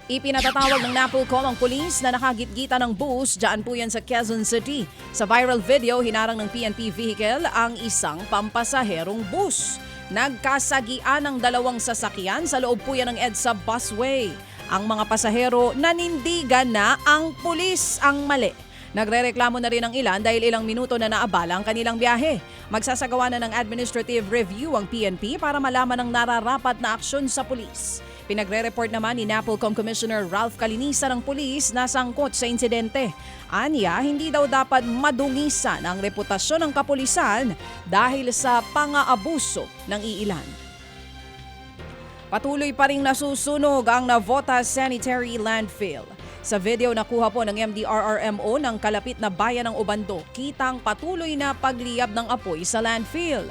Ipinatatawag ng NAPOLCOM ang pulis na nakagitgita ng bus, dyan po yan sa Quezon City. Sa viral video, hinarang ng PNP vehicle ang isang pampasaherong bus. Nagkasagian ng dalawang sasakyan sa loob po yan ng EDSA busway. Ang mga pasahero nanindigan na ang pulis ang mali. Nagrereklamo na rin ang ilan dahil ilang minuto na naabala ang kanilang biyahe. Magsasagawa na ng administrative review ang PNP para malaman ang nararapat na aksyon sa pulis. Pinagre-report naman ni NAPOLCOM Commissioner Ralph Calinisa ng pulis na sangkot sa insidente. Anya, hindi daw dapat madungisan ang reputasyon ng kapulisan dahil sa pang-aabuso ng iilan. Patuloy pa ring nasusunog ang Navotas Sanitary Landfill. Sa video nakuha po ng MDRRMO ng kalapit na bayan ng Obando, kitang patuloy na pagliyab ng apoy sa landfill.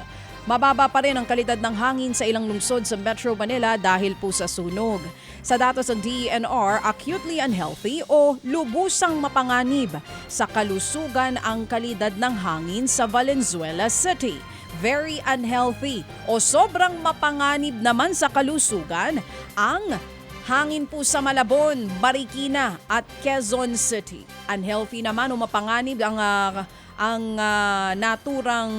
Mababa pa rin ang kalidad ng hangin sa ilang lungsod sa Metro Manila dahil po sa sunog. Sa datos ng DENR, acutely unhealthy o lubusang mapanganib sa kalusugan ang kalidad ng hangin sa Valenzuela City. Very unhealthy o sobrang mapanganib naman sa kalusugan ang hangin po sa Malabon, Marikina at Quezon City. Unhealthy naman o mapanganib ang naturang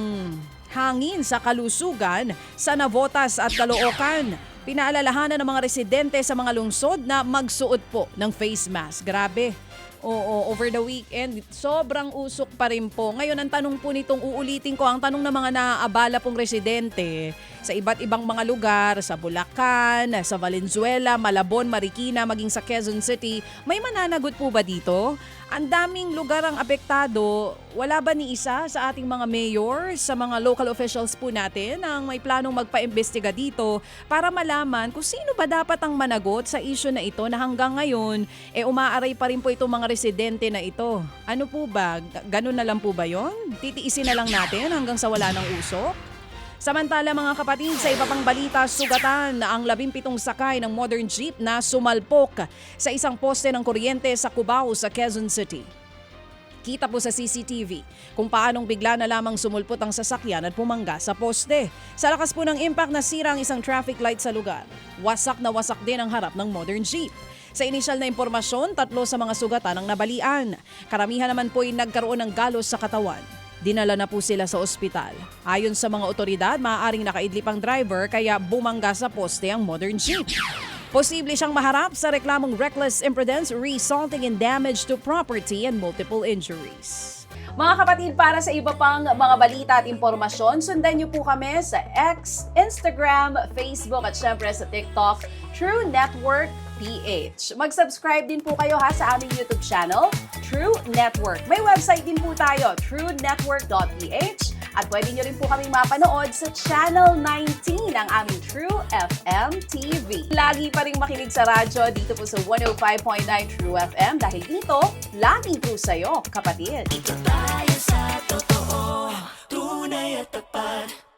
hangin sa kalusugan sa Navotas at Caloocan. Pinaalalahanan ng mga residente sa mga lungsod na magsuot po ng face mask. Grabe. Oo, over the weekend, sobrang usok pa rin po. Ngayon, ang tanong po nitong uulitin ko, ang tanong ng mga naaabala pong residente sa iba't ibang mga lugar, sa Bulacan, sa Valenzuela, Malabon, Marikina, maging sa Quezon City, may mananagot po ba dito? Ang daming lugar ang apektado. Wala ba ni isa sa ating mga mayor, sa mga local officials po natin ang may planong magpa-imbestiga dito para malaman kung sino ba dapat ang managot sa issue na ito na hanggang ngayon umaaray pa rin po itong mga residente na ito. Ano po ba? Ganun na lang po ba yon? Titiisin na lang natin hanggang sa wala ng usok? Samantala mga kapatid, sa iba pang balita, sugatan ang 17 sakay ng modern jeep na sumalpok sa isang poste ng kuryente sa Cubao sa Quezon City. Kita po sa CCTV kung paanong bigla na lamang sumulpot ang sasakyan at pumangga sa poste. Sa lakas po ng impact, nasira ang isang traffic light sa lugar. Wasak na wasak din ang harap ng modern jeep. Sa inisyal na impormasyon, 3 sa mga sugatan ang nabalian. Karamihan naman po ay nagkaroon ng galos sa katawan. Dinala na po sila sa ospital. Ayon sa mga otoridad, maaaring nakaidlip ang driver kaya bumangga sa poste ang modern jeep. Posible siyang maharap sa reklamong reckless imprudence resulting in damage to property and multiple injuries. Mga kapatid, para sa iba pang mga balita at impormasyon, sundan niyo po kami sa X, Instagram, Facebook at syempre sa TikTok, True Network PH. Mag-subscribe din po kayo sa aming YouTube channel, True Network. May website din po tayo, truenetwork.ph, at pwede nyo rin po kaming mapanood sa Channel 19 ng aming True FM TV. Lagi pa rin makinig sa radyo dito po sa 105.9 True FM dahil dito, laging true sa'yo, kapatid. Ito tayo sa totoo, tunay at tapat.